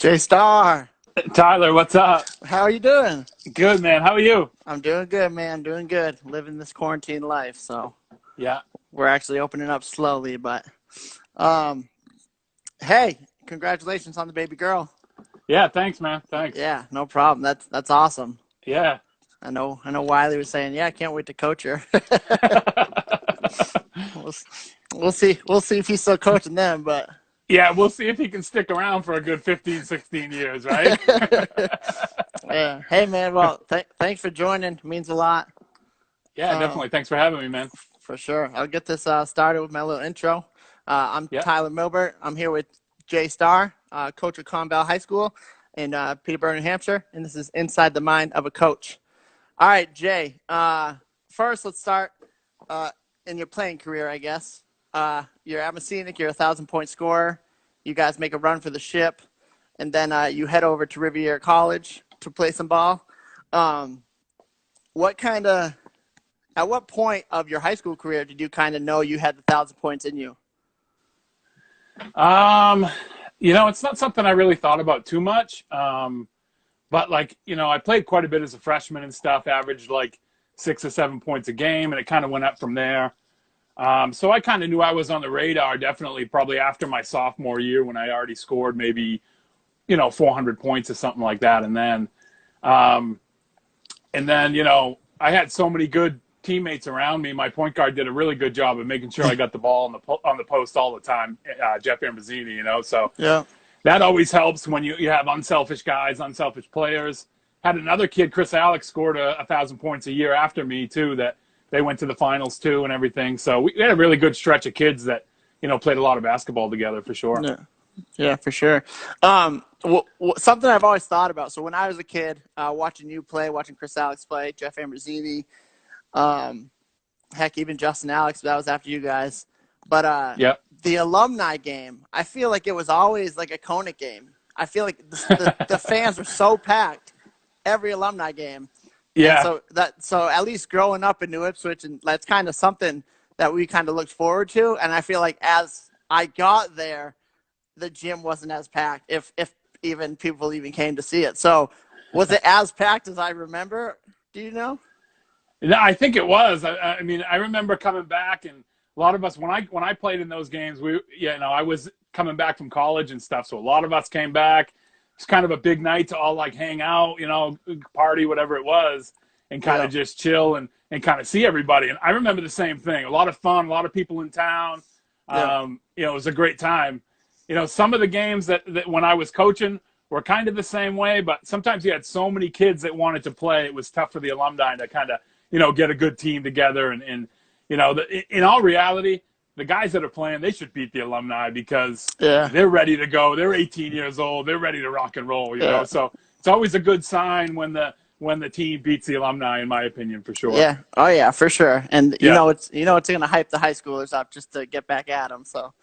Starr, Tyler, what's up? how are you doing? Good, man. How are you? I'm doing good, man. Doing good. Living this quarantine life. So Yeah. we're actually opening up slowly, but um, hey, congratulations on the baby girl. Yeah, thanks, man. Thanks. Yeah, no problem. That's awesome. Yeah. I know. Wiley was saying, yeah, I can't wait to coach her. we'll, we'll see if he's still coaching them, but Yeah, we'll see if he can stick around for a good 15, 16 years, right? yeah. Hey, man. Well, thanks for joining. It means a lot. Yeah, Um, definitely. Thanks for having me, man. For sure. I'll get this started with my little intro. I'm Yeah. Tyler Milbert. I'm here with Jay Starr, coach of Conval High School in Peterborough, New Hampshire, and this is Inside the Mind of a Coach. All right, Jay. First, let's start in your playing career, I guess. You're at Messinic. You're a 1,000-point scorer. You guys make a run for the ship, and then you head over to Riviera College to play some ball. What kind of At what point of your high school career did you kind of know you had the 1,000 points in you? Um, it's not something I really thought about too much. But I played quite a bit as a freshman and stuff, averaged like 6 or 7 points a game, and it kind of went up from there. So I kind of knew I was on the radar, definitely probably after my sophomore year when I already scored maybe, 400 points or something like that. Um, I had so many good teammates around me. My point guard did a really good job of making sure I got the ball on the post all the time. Jeff Ambrosini, so Yeah. that always helps when you have unselfish guys, unselfish players. Had another kid, Chris Alex, scored 1,000 points a year after me too. That they went to the finals too and everything. So we had a really good stretch of kids that played a lot of basketball together for sure. Yeah. Yeah, for sure. Something I've always thought about. So when I was a kid, watching you play, watching Chris Alex play, Jeff Ambrosini, heck, even Justin Alex, that was after you guys. But Yeah. the alumni game, I feel like it was always like a Conant game. I feel like the fans were so packed every alumni game. And Yeah. so at least growing up in New Ipswich, and that's kind of something that we kind of looked forward to. And I feel like as I got there, the gym wasn't as packed, if even people even came to see it. So was it as packed as I remember? Do you know? No, I think it was. I mean, I remember coming back, and a lot of us when I played in those games, I was coming back from college and stuff, so a lot of us came back. It's kind of a big night to all hang out, party, whatever it was, and kind of just chill and kind of see everybody. And I remember the same thing. A lot of fun, a lot of people in town. Yeah. It was a great time. Some of the games that when I was coaching were kind of the same way, but sometimes you had so many kids that wanted to play, it was tough for the alumni to kind of get a good team together. And in all reality, the guys that are playing, they should beat the alumni because they're ready to go. They're 18 years old. They're ready to rock and roll, know. So it's always a good sign when the team beats the alumni, in my opinion, for sure. Yeah. Oh, yeah, for sure. And, it's going to hype the high schoolers up just to get back at them. So.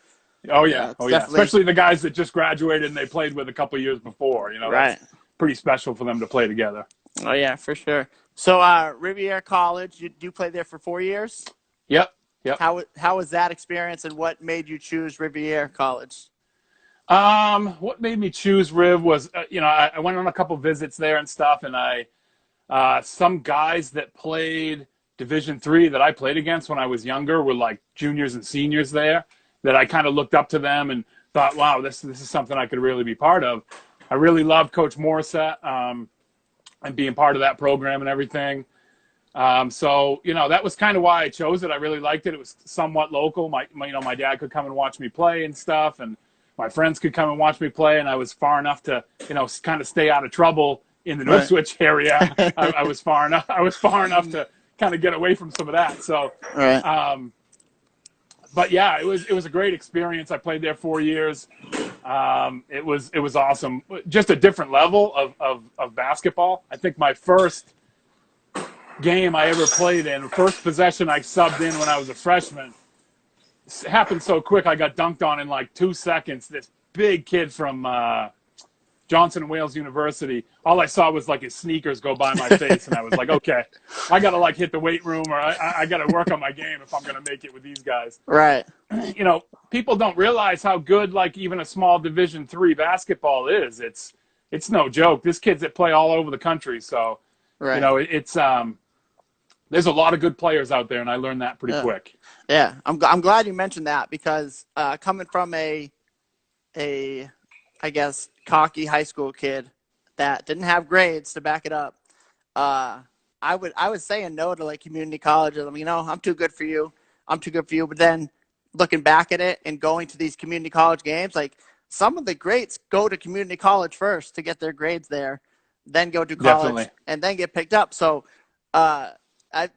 Oh, yeah. Definitely... Especially the guys that just graduated and they played with a couple years before. Right. That's pretty special for them to play together. Oh, yeah, for sure. So Riviera College, you played there for 4 years? Yep. How was that experience, and what made you choose Riviera College? What made me choose Riv was, I went on a couple visits there and stuff, and some guys that played Division III that I played against when I was younger were like juniors and seniors there, that I kind of looked up to them and thought, wow, this is something I could really be part of. I really loved Coach Morissette and being part of that program and everything. So that was kind of why I chose it. I really liked it. It was somewhat local. My dad could come and watch me play and stuff, and my friends could come and watch me play, and I was far enough to kind of stay out of trouble in the New Ipswich area. I was far enough to kind of get away from some of that. So. But yeah, it was a great experience. I played there 4 years. It was awesome. Just a different level of basketball. I think my first game I ever played in, first possession I subbed in when I was a freshman, it happened so quick. I got dunked on in like 2 seconds. This big kid from Johnson and Wales University, all I saw was like his sneakers go by my face, and I was like, okay, I got to like hit the weight room, or I got to work on my game if I'm going to make it with these guys. Right. You know, people don't realize how good like even a small Division III basketball is. It's no joke. There's kids that play all over the country, so you Right. know it's there's a lot of good players out there, and I learned that pretty Yeah. quick. Yeah. I'm glad you mentioned that because coming from a I guess cocky high school kid that didn't have grades to back it up, uh, I was saying no to like community colleges. I mean, I'm too good for you. I'm too good for you. But then looking back at it and going to these community college games, like some of the greats go to community college first to get their grades there, then go to college Definitely. and then get picked up. So uh,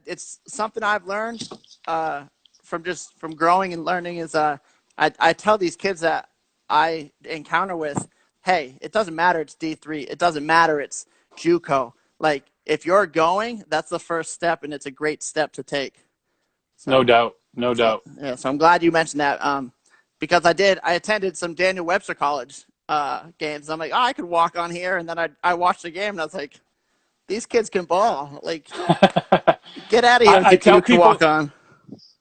it's something I've learned from growing and learning is I tell these kids that I encounter with, hey, it doesn't matter it's D3. It doesn't matter it's JUCO. Like if you're going, that's the first step, and it's a great step to take. No So, doubt. No doubt. yeah. So I'm glad you mentioned that because I attended some Daniel Webster College games. I'm like, oh, I could walk on here, and then I watched the game, and I was like, these kids can ball. Like, get out of here I thinking tell you can walk people on.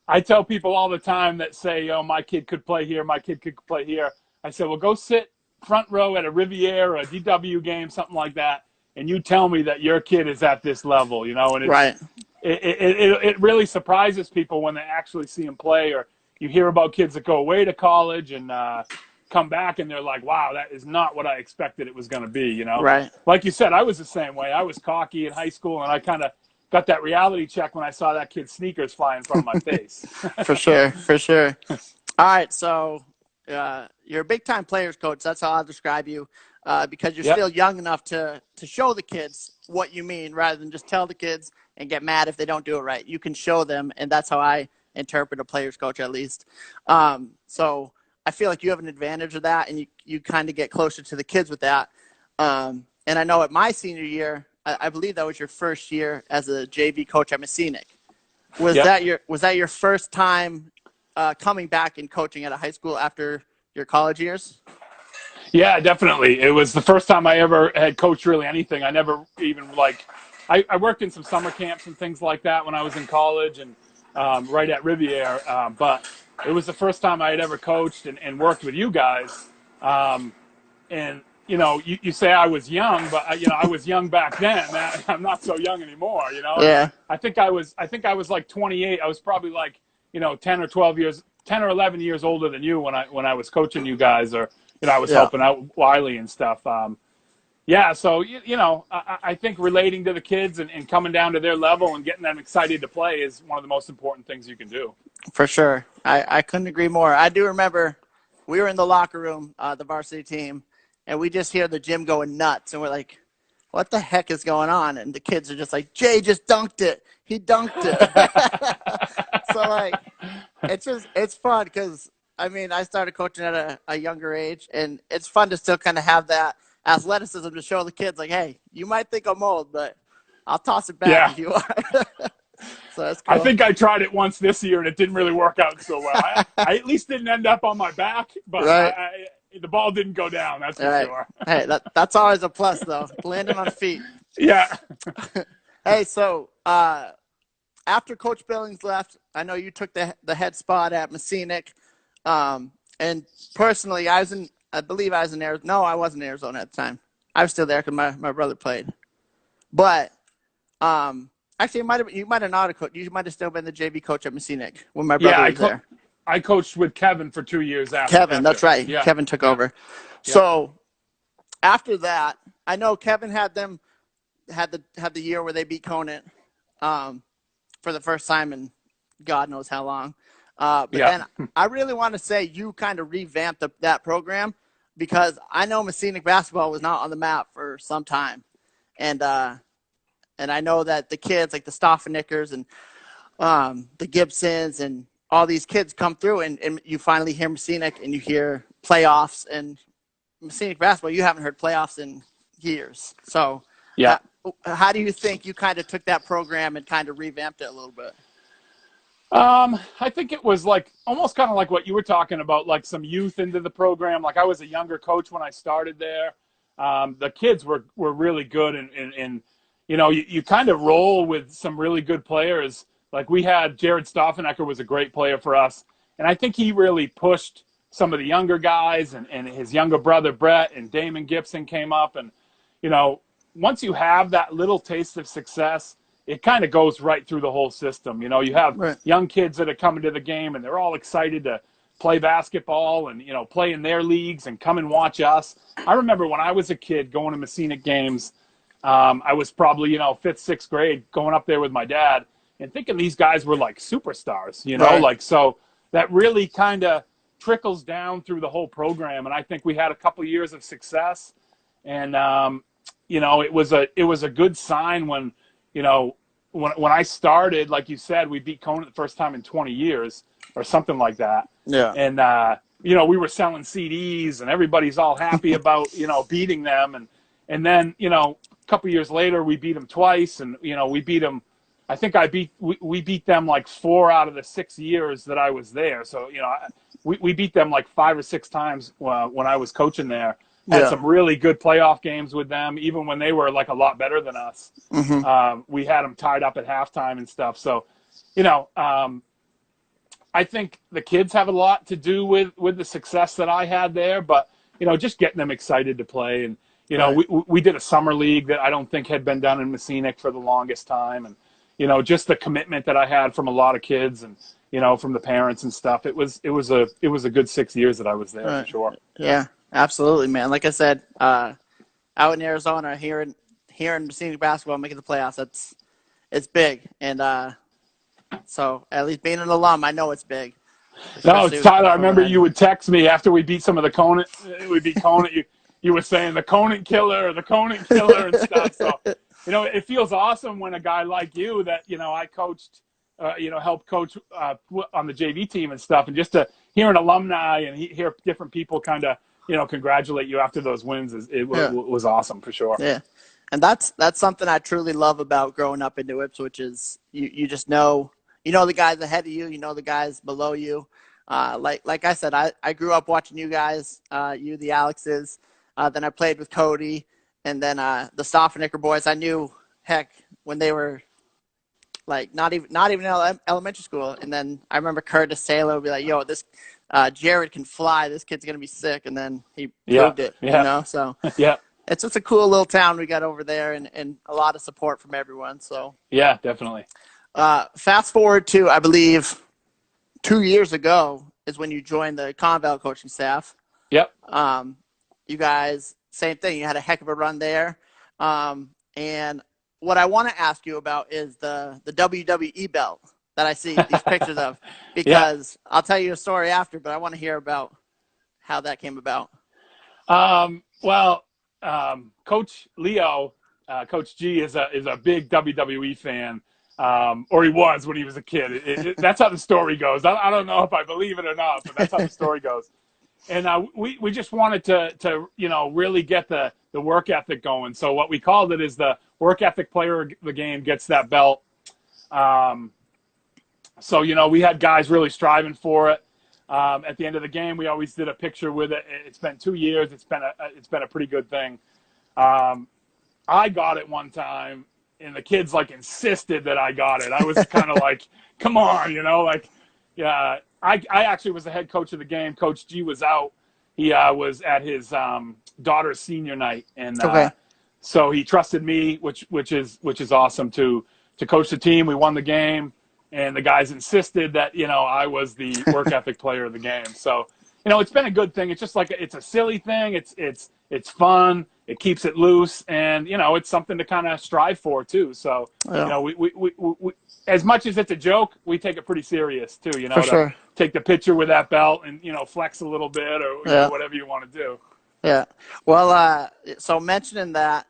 I tell people all the time that say, "Oh, my kid could play here. My kid could play here." I said, "Well, go sit front row at a Riviera or a DW game, something like that, and you tell me that your kid is at this level." You know, and Right. it really surprises people when they actually see him play, or you hear about kids that go away to college and come back and they're like, "Wow, that is not what I expected it was going to be." You know, Right. like you said, I was the same way. I was cocky in high school, and I kind of got that reality check when I saw that kid's sneakers fly in front of my face. For sure. For sure. All right. So you're a big time players coach. That's how I'll describe you because you're Yep. still young enough to show the kids what you mean rather than just tell the kids and get mad if they don't do it right. You can show them, and that's how I interpret a players coach at least. So I feel like you have an advantage of that, and you kind of get closer to the kids with that. And I know at my senior year, I believe that was your first year as a JV coach at Messinic. Yep. Was that your first time coming back and coaching at a high school after your college years? Yeah, definitely. It was the first time I ever had coached really anything. I never even like, I worked in some summer camps and things like that when I was in college and right at Riviera. But it was the first time I had ever coached and worked with you guys. And you know, you say I was young, but you know, I was young back then. I'm not so young anymore. You know, and Yeah. I think I was like 28. I was probably like, you know, 10 or 12 years, 10 or 11 years older than you when I was coaching you guys, or you know, I was Yeah. helping out Wiley and stuff. Yeah, so you know, I think relating to the kids and coming down to their level and getting them excited to play is one of the most important things you can do. For sure. I couldn't agree more. I do remember we were in the locker room, the varsity team, and we just hear the gym going nuts. And we're like, what the heck is going on? And the kids are just like, Jay just dunked it. He dunked it. So, like, it's fun because, I mean, I started coaching at a younger age, and it's fun to still kind of have that athleticism to show the kids, like, hey, you might think I'm old, but I'll toss it back Yeah, if you are. So that's I cool. think I tried it once this year and it didn't really work out so well. I at least didn't end up on my back, but Right. the ball didn't go down. That's All for right. sure. Hey, that's always a plus, though. Landing on feet. Yeah. Hey, so after Coach Billings left, I know you took the head spot at Messinic. And personally, I believe I was in Arizona. No, I wasn't in Arizona at the time. I was still there because my brother played. But actually, you might have not coached. You might have still been the JV coach at Messinic when my Yeah, brother was there. I coached with Kevin for 2 years Kevin, that's after. right. Yeah. Kevin took Yeah. over. Yeah. So after that, I know Kevin had the year where they beat Conant for the first time in God knows how long. But Yeah. then I really want to say you kind of revamped that program because I know Messinic basketball was not on the map for some time, and I know that the kids like the Stoffenickers and the Gibsons and all these kids come through, and you finally hear Messinic and you hear playoffs and Messinic basketball. You haven't heard playoffs in years, so. Yeah. How do you think you kind of took that program and kind of revamped it a little bit? I think it was like almost kind of like what you were talking about, like some youth into the program. Like I was a younger coach when I started there. the kids were really good, and you kind of roll with some really good players. Like we had Jared Stoffenecker was a great player for us, and I think he really pushed some of the younger guys, and his younger brother Brett and Damon Gibson came up, and you know once you have that little taste of success, it kind of goes right through the whole system. You have Right. young kids that are coming to the game, and they're all excited to play basketball and play in their leagues and come and watch us. I remember when I was a kid going to Messina games. I was probably fifth, sixth grade, going up there with my dad and thinking these guys were like superstars. Right. Like so that really kind of trickles down through the whole program. And I think we had a couple years of success, and it was a good sign when when I started, like you said, we beat Conant the first time in 20 years or something like that. Yeah. And we were selling CDs, and everybody's all happy about beating them, and then a couple years later we beat them twice, and we beat them. I think we beat them like 4 out of the 6 years that I was there. So we beat them like 5 or 6 times when I was coaching there. Had Yeah. some really good playoff games with them, even when they were like a lot better than us. We had them tied up at halftime and stuff. So, I think the kids have a lot to do with the success that I had there, but just getting them excited to play. And Right. we did a summer league that I don't think had been done in Messina for the longest time, and just the commitment that I had from a lot of kids and from the parents and stuff. It was a good 6 years that I was there for Right. sure. Yeah, absolutely, man. Like I said, out in Arizona, hearing Messina basketball making the playoffs, it's big. And so at least being an alum, I know it's big. No, Especially it's Tyler. I from remember you would text me after we beat some of the Conant. We beat Conant. You were saying the Conant killer, the Conant killer, and stuff. So, it feels awesome when a guy like you that I coached, helped coach on the JV team and stuff, and just to hear an alumni and hear different people kind of congratulate you after those wins was awesome for sure. Yeah. And that's something I truly love about growing up in New Ipswich is you just know the guys ahead of you, the guys below you. Like I said, I grew up watching you guys, you, the Alexes. Then I played with Cody, and then the Stoffenecker boys. I knew, heck, when they were like not even in elementary school. And then I remember Curtis Taylor would be like, "Yo, this Jared can fly. This kid's gonna be sick." And then he Yeah, proved it. yeah, So yeah, it's just a cool little town we got over there, and a lot of support from everyone. So yeah, definitely. fast forward to, I believe, 2 years ago is when you joined the Conval coaching staff. Yep. You guys, same thing. You had a heck of a run there. And what I want to ask you about is the WWE belt that I see these pictures of, because I'll tell you a story after, but I want to hear about how that came about. Well, Coach Leo, Coach G is a big WWE fan, or he was when he was a kid. That's how the story goes. I don't know if I believe it or not, but that's how the story goes. And we just wanted to really get the work ethic going. So what we called it is the work ethic player of the game gets that belt. So we had guys really striving for it. At the end of the game, we always did a picture with it. It's been 2 years. It's been a pretty good thing. I got it one time, and the kids insisted that I got it. I was kind of like, come on, yeah. I actually was the head coach of the game. Coach G was out. He was at his daughter's senior night, and Okay. so he trusted me, which is awesome to coach the team. We won the game, and the guys insisted that I was the work ethic player of the game. So it's been a good thing. It's just it's a silly thing. It's fun. It keeps it loose, and it's something to kind of strive for too. So Yeah. we as much as it's a joke, we take it pretty serious too. For sure. Take the picture with that belt and flex a little bit or whatever you want to do. Yeah. Well, so mentioning that,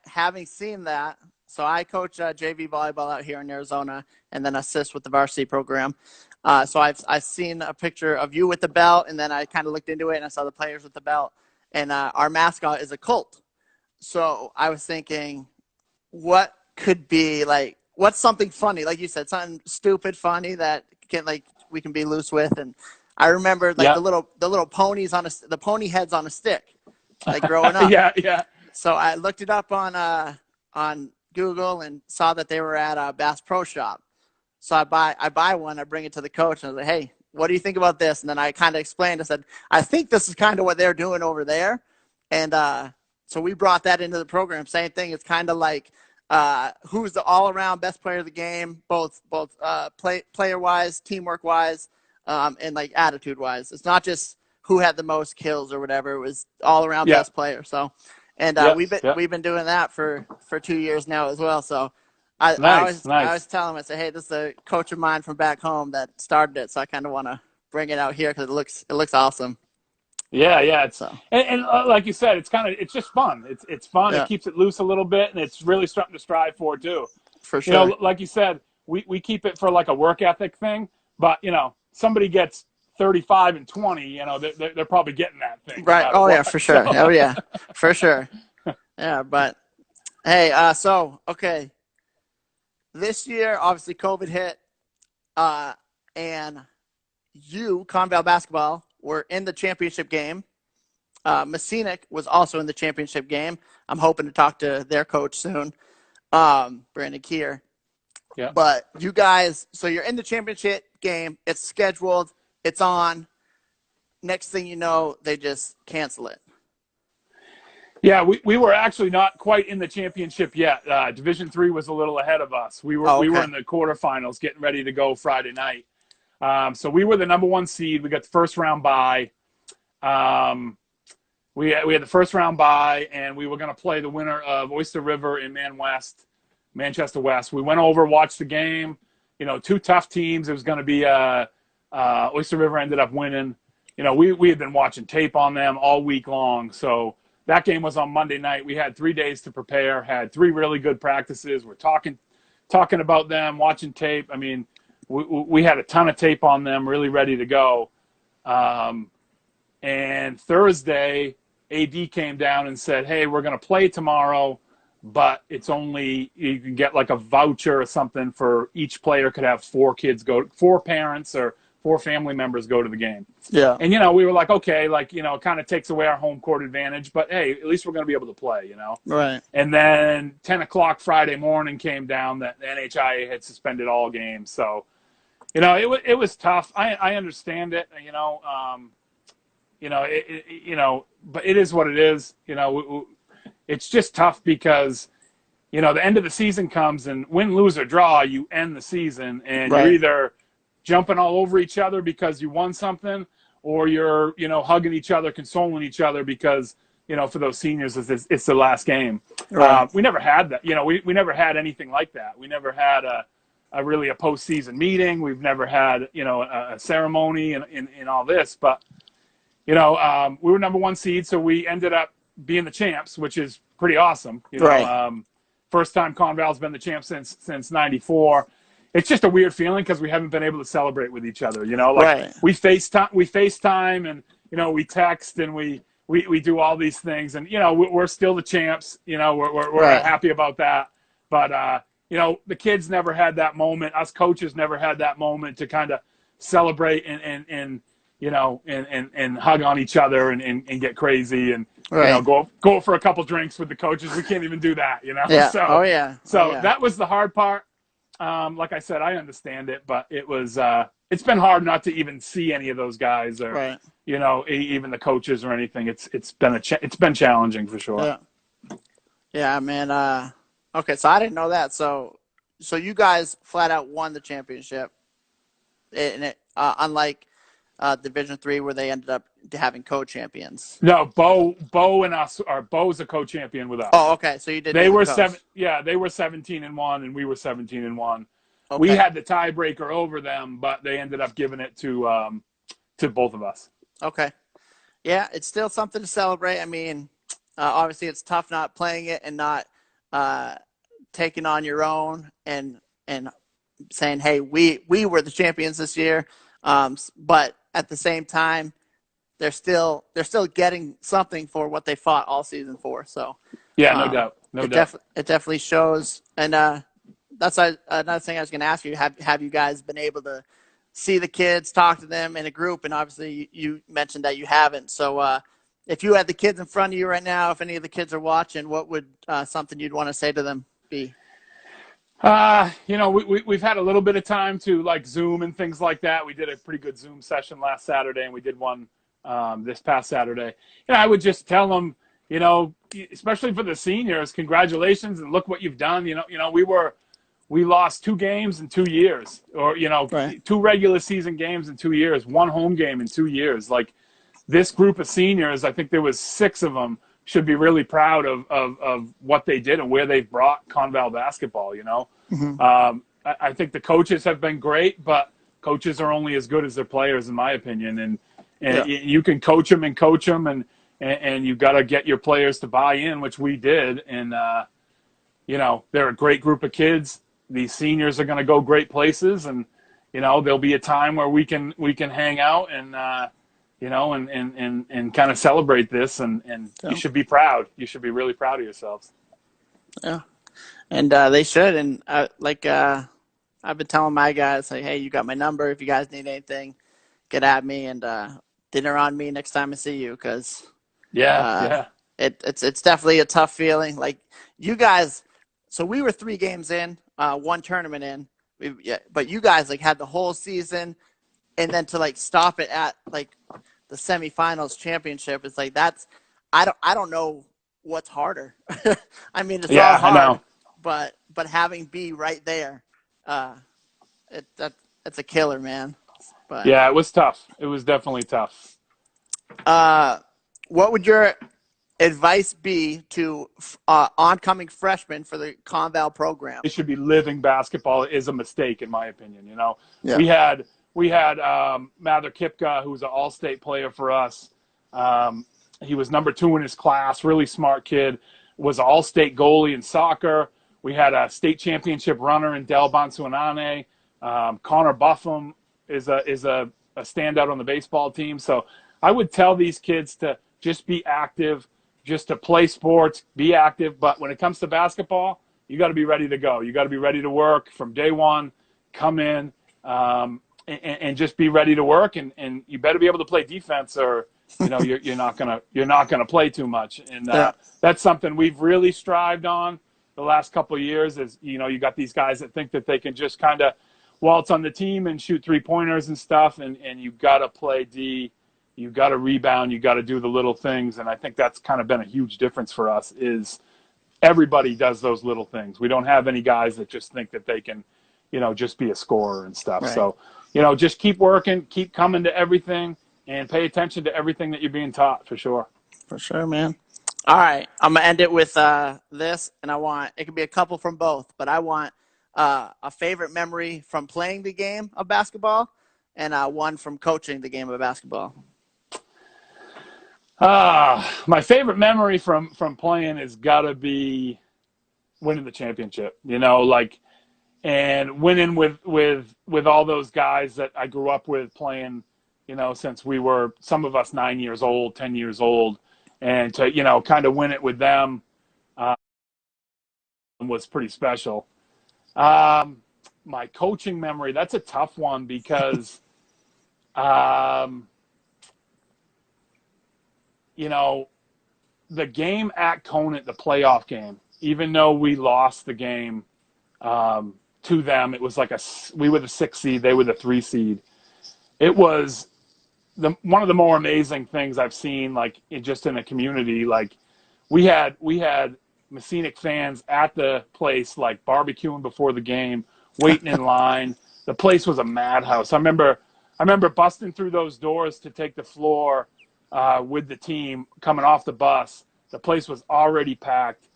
having seen that, so I coach JV volleyball out here in Arizona, and then assist with the varsity program. So I've seen a picture of you with the belt, and then I kind of looked into it and I saw the players with the belt, and our mascot is a colt. So I was thinking, what could be what's something funny, like you said, something stupid funny that we can be loose with, and I remember like Yeah. the little ponies the pony heads on a stick, like growing up. Yeah, yeah. So I looked it up on Google and saw that they were at a Bass Pro Shop. So I buy one, I bring it to the coach, and I was like, hey, what do you think about this? And then I kind of explained. I said, I think this is kind of what they're doing over there. And so we brought that into the program. Same thing. It's kind of like who's the all-around best player of the game, both player-wise, teamwork-wise, and like attitude-wise. It's not just who had the most kills or whatever. It was all-around Yeah. best player. So, and Yeah. we've been Yeah. we've been doing that for 2 years now as well. So I Nice. always I always Nice. tell him, I say, hey, this is a coach of mine from back home that started it, so I kind of want to bring it out here because it looks awesome. Yeah, yeah. So And like you said, it's just fun. It's fun. It yeah, keeps it loose a little bit, and it's really something to strive for too. for sure. Like you said, we keep it for like a work ethic thing. But somebody gets 35 and 20, they're probably getting that thing no Right. matter Oh yeah, what. for So sure. Oh yeah, for sure. Yeah, but hey, so okay, this year obviously COVID hit, and you Conval basketball were in the championship game. Messinic was also in the championship game. I'm hoping to talk to their coach soon, Brandon Keir. yeah. But you guys, so you're in the championship game. It's scheduled. It's on. Next thing you know, they just cancel it. Yeah, we were actually not quite in the championship yet. Division III was a little ahead of us. We were Oh, we were okay. in the quarterfinals, getting ready to go Friday night. So we were the number one seed. We got the first round bye. Um, we had the first round bye, and we were going to play the winner of Oyster River and Manchester West. We went over, watched the game. Two tough teams. It was going to be Oyster River ended up winning. We had been watching tape on them all week long. So that game was on Monday night. We had 3 days to prepare, had 3 really good practices. We're talking about them, watching tape. I mean, we had a ton of tape on them, really ready to go. And Thursday, AD came down and said, hey, we're going to play tomorrow, but it's only, you can get like a voucher or something for each player could have 4 parents or 4 family members go to the game. Yeah. And, we were like, okay, it kind of takes away our home court advantage, but hey, at least we're going to be able to play, Right. And then 10 o'clock Friday morning came down that the NHIA had suspended all games. So, it was tough. I understand it, but it is what it is. It's just tough because, the end of the season comes and win, lose, or draw, you end the season and Right. you're either jumping all over each other because you won something or you're, hugging each other, consoling each other because, for those seniors, it's the last game. Right. We never had that. We never had anything like that. We never had really a postseason meeting. We've never had, a ceremony and all this, but we were number one seed, so we ended up being the champs, which is pretty awesome. Right. First time Conval's been the champ since '94. It's just a weird feeling because we haven't been able to celebrate with each other. Right. we FaceTime and we text and we do all these things, and we're still the champs. We're Right. happy about that, but the kids never had that moment. Us coaches never had that moment to kind of celebrate and hug on each other and get crazy and Right. go for a couple drinks with the coaches. We can't even do that, Yeah. So Oh yeah. so Oh, yeah. that was the hard part. Like I said, I understand it, but it was it's been hard not to even see any of those guys or Right. even the coaches or anything. It's been challenging for sure. Yeah. Yeah, man. Okay, so I didn't know that. So you guys flat out won the championship, and unlike Division III where they ended up having co-champions. No, Bo and us are Bo's a co-champion with us. Oh, okay. So you did. They were coach. they were 17-1 and we were 17-1. Okay. We had the tiebreaker over them, but they ended up giving it to both of us. Okay. Yeah, it's still something to celebrate. I mean, obviously it's tough not playing it and not taking on your own and saying, hey, we were the champions this year. But at the same time, they're still getting something for what they fought all season for. So yeah, no doubt, no doubt. It definitely shows. And that's another thing I was going to ask you. Have you guys been able to see the kids, talk to them in a group, and obviously you mentioned that you haven't. So if you had the kids in front of you right now, if any of the kids are watching, what would something you'd want to say to them be? We've had a little bit of time to like Zoom and things like that. We did a pretty good Zoom session last Saturday, and we did one this past Saturday. I would just tell them, especially for the seniors, congratulations and look what you've done. We lost 2 games in 2 years, or Right. 2 regular season games in 2 years, 1 home game in 2 years. Like this group of seniors, I think there was 6 of them, should be really proud of what they did and where they've brought Conval basketball. Mm-hmm. I think the coaches have been great, but coaches are only as good as their players, in my opinion. And Yeah. you can coach them and coach them, and you got to get your players to buy in, which we did. And they're a great group of kids. These seniors are going to go great places, and there'll be a time where we can hang out and and kind of celebrate this, and Yeah. you should be proud. You should be really proud of yourselves. Yeah. And they should. And I've been telling my guys, like, hey, you got my number. If you guys need anything, get at me, and dinner on me next time I see you, because Yeah, uh, yeah, it's definitely a tough feeling. Like you guys, so we were 3 games in, one tournament in, but you guys like had the whole season, and then to like stop it at like the semifinals championship, it's like I don't know what's harder. I mean, it's all yeah. I hard, know. but having B right there, uh, it's a killer, man. But Yeah, it was tough. It was definitely tough. uh, what would your advice be to oncoming freshmen for the Conval program? They should be living basketball is a mistake, in my opinion. Yeah. We had Mather Kipka, who was an all-state player for us. He was number 2 in his class, really smart kid, was an all-state goalie in soccer. We had a state championship runner in Del Bonsuanane. Connor Buffum is a standout on the baseball team. So I would tell these kids to just be active, just to play sports, be active. But when it comes to basketball, you got to be ready to go. You got to be ready to work from day one, come in, and just be ready to work. And you better be able to play defense, or you're not gonna play too much. And Yeah. that's something we've really strived on the last couple of years. Is you got these guys that think that they can just kind of waltz on the team and shoot 3-pointers and stuff, and you got to play D. You got to rebound. You got to do the little things. And I think that's kind of been a huge difference for us. Is everybody does those little things. We don't have any guys that just think that they can, just be a scorer and stuff. Right. So, just keep working, keep coming to everything, and pay attention to everything that you're being taught, for sure. For sure, man. All right, I'm gonna end it with this, and I want it could be a couple from both, but I want a favorite memory from playing the game of basketball, and one from coaching the game of basketball. My favorite memory from playing has got to be winning the championship. And winning with all those guys that I grew up with playing. Since we were, some of us 9 years old, 10 years old, and to kind of win it with them was pretty special. My coaching memory, that's a tough one because the game at Conant, the playoff game, even though we lost the game to them, it was like we were the 6 seed, they were the 3 seed. It was one of the more amazing things I've seen, like just in a community. Like we had Messinic fans at the place, like barbecuing before the game, waiting in line. The place was a madhouse. I remember busting through those doors to take the floor with the team coming off the bus. The place was already packed,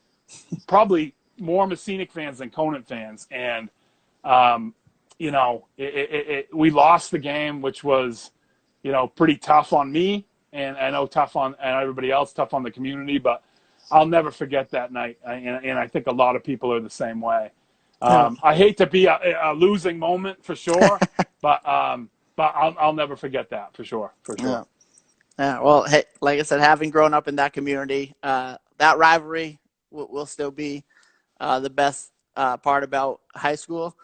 probably more Messinic fans than Conant fans. And, we lost the game, which was, pretty tough on me. And I know tough on everybody else, tough on the community. But I'll never forget that night. And I think a lot of people are the same way. Yeah. I hate to be a losing moment for sure, but I'll never forget that for sure. Yeah. Yeah. Well, hey, like I said, having grown up in that community, that rivalry will still be the best part about high school.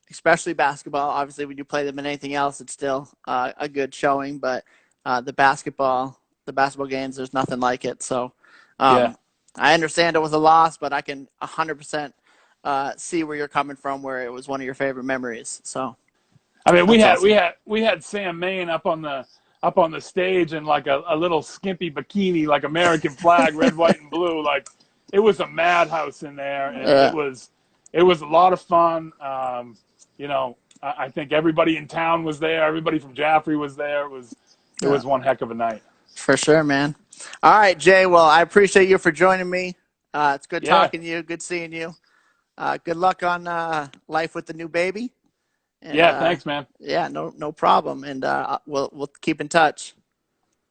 especially basketball. Obviously, when you play them in anything else, it's still a good showing. But the basketball games, there's nothing like it. So Yeah. I understand it was a loss, but I can 100% see where you're coming from, where it was one of your favorite memories. So I mean, we that's had we awesome. had we had Sam Main up on the stage in like a little skimpy bikini, like American flag, red, white, and blue. Like it was a madhouse in there, and it was a lot of fun. You know, I think everybody in town was there. Everybody from Jaffrey was there. It was one heck of a night. For sure, man. All right, Jay. Well, I appreciate you for joining me. It's good Yeah, talking to you. Good seeing you. Good luck on life with the new baby. And yeah. Thanks, man. yeah, no problem. And we'll keep in touch.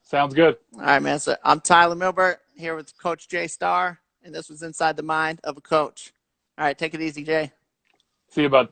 Sounds good. All right, man. So I'm Tyler Milbert here with Coach Jay Starr, and this was Inside the Mind of a Coach. All right, take it easy, Jay. See you, bud.